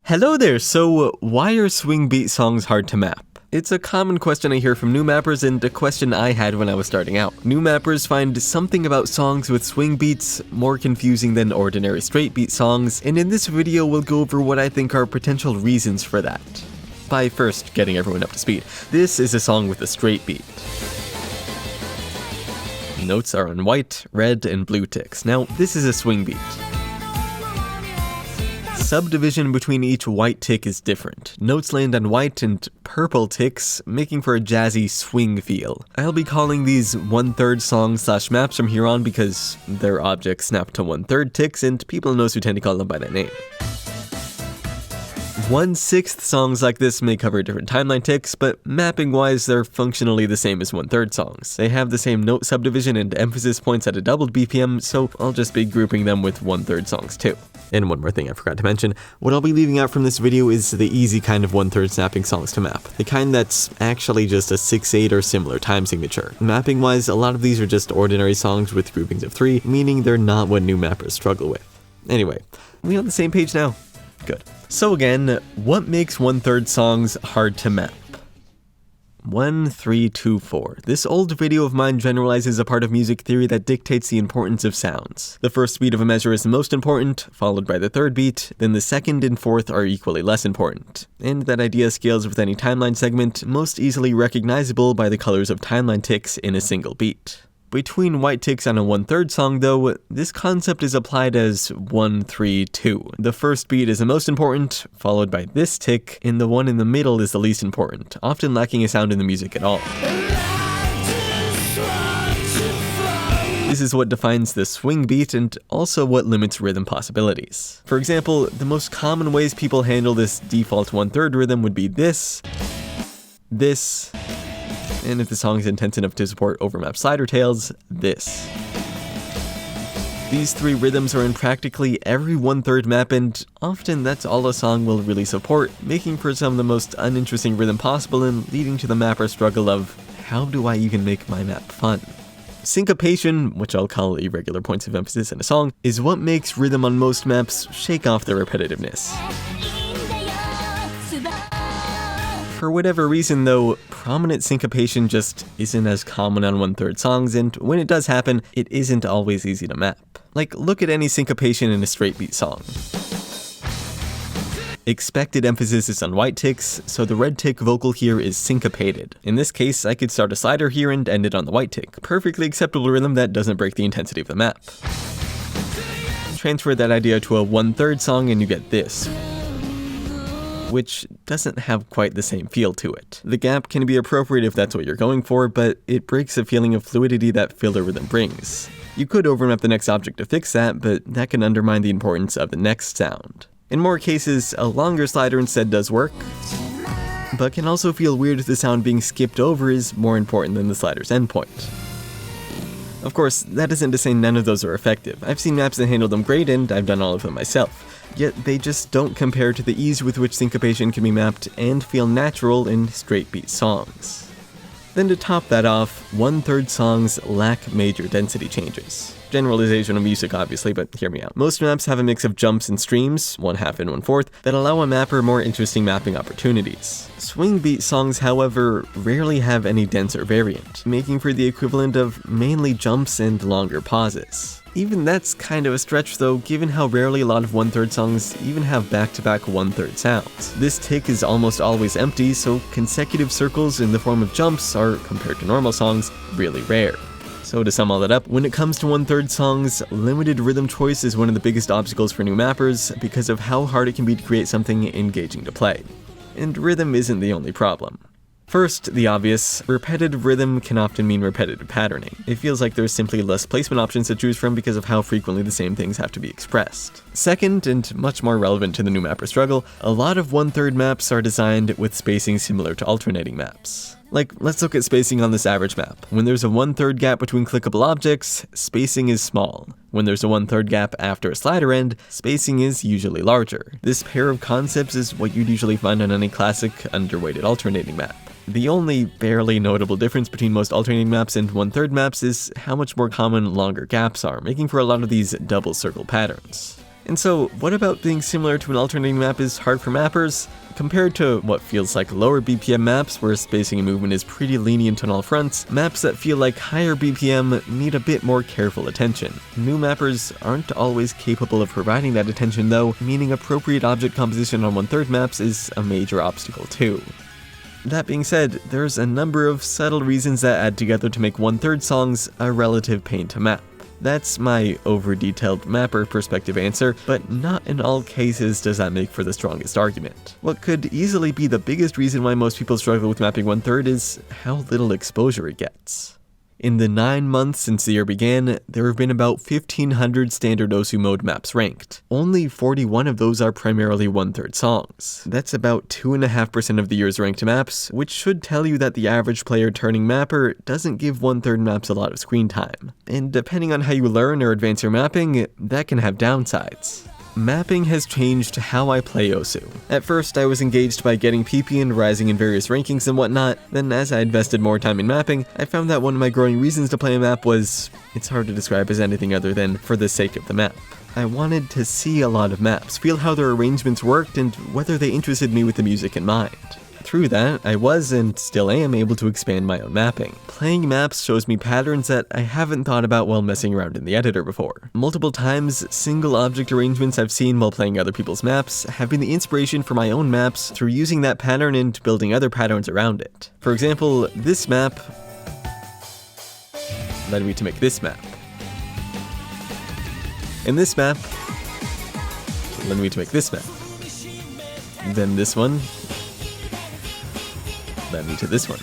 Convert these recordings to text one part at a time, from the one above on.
Hello there, so why are swing beat songs hard to map? It's a common question I hear from new mappers and a question I had when I was starting out. New mappers find something about songs with swing beats more confusing than ordinary straight beat songs, and in this video we'll go over what I think are potential reasons for that. By first getting everyone up to speed, this is a song with a straight beat. Notes are on white, red, and blue ticks. Now, this is a swing beat. Subdivision between each white tick is different. Notes land on white and purple ticks, making for a jazzy swing feel. I'll be calling these 1/3 songs / maps from here on because their objects snap to 1/3 ticks and people in Osu tend to call them by that name. 1/6 songs like this may cover different timeline ticks, but mapping-wise they're functionally the same as 1/3 songs. They have the same note subdivision and emphasis points at a doubled BPM, so I'll just be grouping them with 1/3 songs too. And one more thing I forgot to mention, what I'll be leaving out from this video is the easy kind of 1/3 snapping songs to map. The kind that's actually just a 6/8 or similar time signature. Mapping-wise, a lot of these are just ordinary songs with groupings of 3, meaning they're not what new mappers struggle with. Anyway, we on the same page now? Good. So again, what makes 1/3 songs hard to map? 1324. This old video of mine generalizes a part of music theory that dictates the importance of sounds. The first beat of a measure is the most important, followed by the third beat, then the second and fourth are equally less important. And that idea scales with any timeline segment, most easily recognizable by the colors of timeline ticks in a single beat. Between white ticks on a 1/3 song though, this concept is applied as 1-3-2. The first beat is the most important, followed by this tick, and the one in the middle is the least important, often lacking a sound in the music at all. This is what defines the swing beat and also what limits rhythm possibilities. For example, the most common ways people handle this default 1/3 rhythm would be this, and if the song is intense enough to support overmap slider tails, this. These three rhythms are in practically every 1/3 map, and often that's all a song will really support, making for some of the most uninteresting rhythm possible and leading to the mapper struggle of, how do I even make my map fun? Syncopation, which I'll call irregular points of emphasis in a song, is what makes rhythm on most maps shake off the repetitiveness. For whatever reason though, prominent syncopation just isn't as common on 1/3 songs, and when it does happen, it isn't always easy to map. Like, look at any syncopation in a straight beat song. Expected emphasis is on white ticks, so the red tick vocal here is syncopated. In this case, I could start a slider here and end it on the white tick. Perfectly acceptable rhythm that doesn't break the intensity of the map. Transfer that idea to a 1/3 song and you get this, which doesn't have quite the same feel to it. The gap can be appropriate if that's what you're going for, but it breaks the feeling of fluidity that filler rhythm brings. You could overmap the next object to fix that, but that can undermine the importance of the next sound. In more cases, a longer slider instead does work, but can also feel weird if the sound being skipped over is more important than the slider's endpoint. Of course, that isn't to say none of those are effective. I've seen maps that handle them great, and I've done all of them myself. Yet they just don't compare to the ease with which syncopation can be mapped and feel natural in straight beat songs. Then to top that off, 1/3 songs lack major density changes. Generalization of music obviously, but hear me out. Most maps have a mix of jumps and streams, 1/2 and 1/4, that allow a mapper more interesting mapping opportunities. Swing beat songs, however, rarely have any denser variant, making for the equivalent of mainly jumps and longer pauses. Even that's kind of a stretch though, given how rarely a lot of 1/3 songs even have back-to-back 1/3 sounds. This tick is almost always empty, so consecutive circles in the form of jumps are, compared to normal songs, really rare. So to sum all that up, when it comes to 1/3 songs, limited rhythm choice is one of the biggest obstacles for new mappers because of how hard it can be to create something engaging to play. And rhythm isn't the only problem. First, the obvious, repetitive rhythm can often mean repetitive patterning. It feels like there's simply less placement options to choose from because of how frequently the same things have to be expressed. Second, and much more relevant to the new mapper struggle, a lot of 1/3 maps are designed with spacing similar to alternating maps. Like, let's look at spacing on this average map. When there's a 1/3 gap between clickable objects, spacing is small. When there's a 1/3 gap after a slider end, spacing is usually larger. This pair of concepts is what you'd usually find on any classic, underweighted alternating map. The only barely notable difference between most alternating maps and 1/3 maps is how much more common longer gaps are, making for a lot of these double circle patterns. And so, what about being similar to an alternating map is hard for mappers? Compared to what feels like lower BPM maps where spacing and movement is pretty lenient on all fronts, maps that feel like higher BPM need a bit more careful attention. New mappers aren't always capable of providing that attention though, meaning appropriate object composition on 1/3 maps is a major obstacle too. That being said, there's a number of subtle reasons that add together to make 1/3 songs a relative pain to map. That's my over-detailed mapper perspective answer, but not in all cases does that make for the strongest argument. What could easily be the biggest reason why most people struggle with mapping 1/3 is how little exposure it gets. In the 9 months since the year began, there have been about 1,500 standard Osu mode maps ranked. Only 41 of those are primarily 1/3 songs. That's about 2.5% of the year's ranked maps, which should tell you that the average player turning mapper doesn't give 1/3 maps a lot of screen time. And depending on how you learn or advance your mapping, that can have downsides. Mapping has changed how I play Osu. At first, I was engaged by getting PP and rising in various rankings and whatnot, then as I invested more time in mapping, I found that one of my growing reasons to play a map was, it's hard to describe as anything other than for the sake of the map. I wanted to see a lot of maps, feel how their arrangements worked, and whether they interested me with the music in mind. Through that, I was and still am able to expand my own mapping. Playing maps shows me patterns that I haven't thought about while messing around in the editor before. Multiple times, single object arrangements I've seen while playing other people's maps have been the inspiration for my own maps through using that pattern and building other patterns around it. For example, this map led me to make this map. And this map led me to make this map. Then this one led me to this one.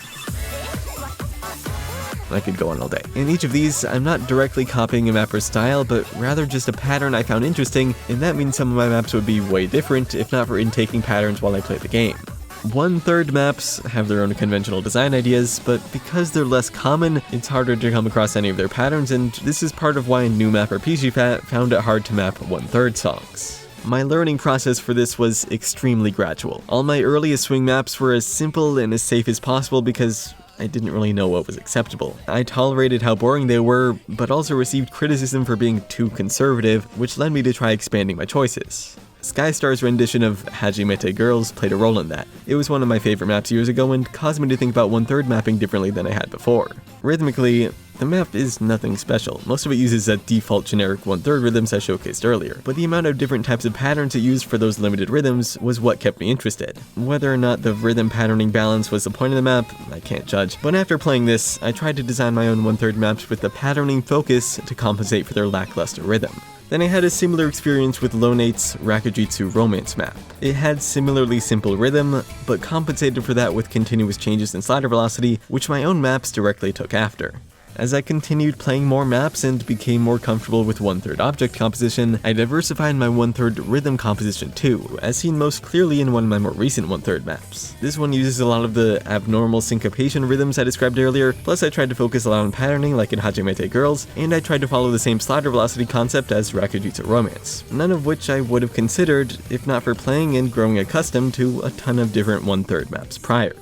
I could go on all day. In each of these, I'm not directly copying a mapper's style, but rather just a pattern I found interesting, and that means some of my maps would be way different if not for intaking patterns while I play the game. 1/3 maps have their own conventional design ideas, but because they're less common, it's harder to come across any of their patterns, and this is part of why new mapper pishifat found it hard to map 1/3 songs. My learning process for this was extremely gradual. All my earliest swing maps were as simple and as safe as possible because I didn't really know what was acceptable. I tolerated how boring they were, but also received criticism for being too conservative, which led me to try expanding my choices. Skystar's rendition of Hajimete Girls played a role in that. It was one of my favorite maps years ago and caused me to think about 1/3 mapping differently than I had before. Rhythmically, the map is nothing special. Most of it uses the default generic 1/3 rhythms I showcased earlier, but the amount of different types of patterns it used for those limited rhythms was what kept me interested. Whether or not the rhythm patterning balance was the point of the map, I can't judge, but after playing this, I tried to design my own 1/3 maps with the patterning focus to compensate for their lackluster rhythm. Then I had a similar experience with Lonate's Rakujitsu Romance map. It had similarly simple rhythm, but compensated for that with continuous changes in slider velocity, which my own maps directly took after. As I continued playing more maps and became more comfortable with 1/3 object composition, I diversified my 1/3 rhythm composition too, as seen most clearly in one of my more recent 1/3 maps. This one uses a lot of the abnormal syncopation rhythms I described earlier, plus I tried to focus a lot on patterning like in Hajimete Girls, and I tried to follow the same slider velocity concept as Rakujitsu Romance, none of which I would have considered if not for playing and growing accustomed to a ton of different 1/3 maps prior.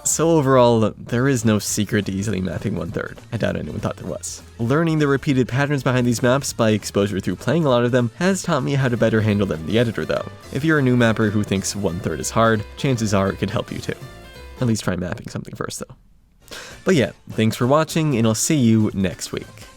So overall, there is no secret to easily mapping 1/3. I doubt anyone thought there was. Learning the repeated patterns behind these maps by exposure through playing a lot of them has taught me how to better handle them in the editor though. If you're a new mapper who thinks 1/3 is hard, chances are it could help you too. At least try mapping something first though. But yeah, thanks for watching and I'll see you next week.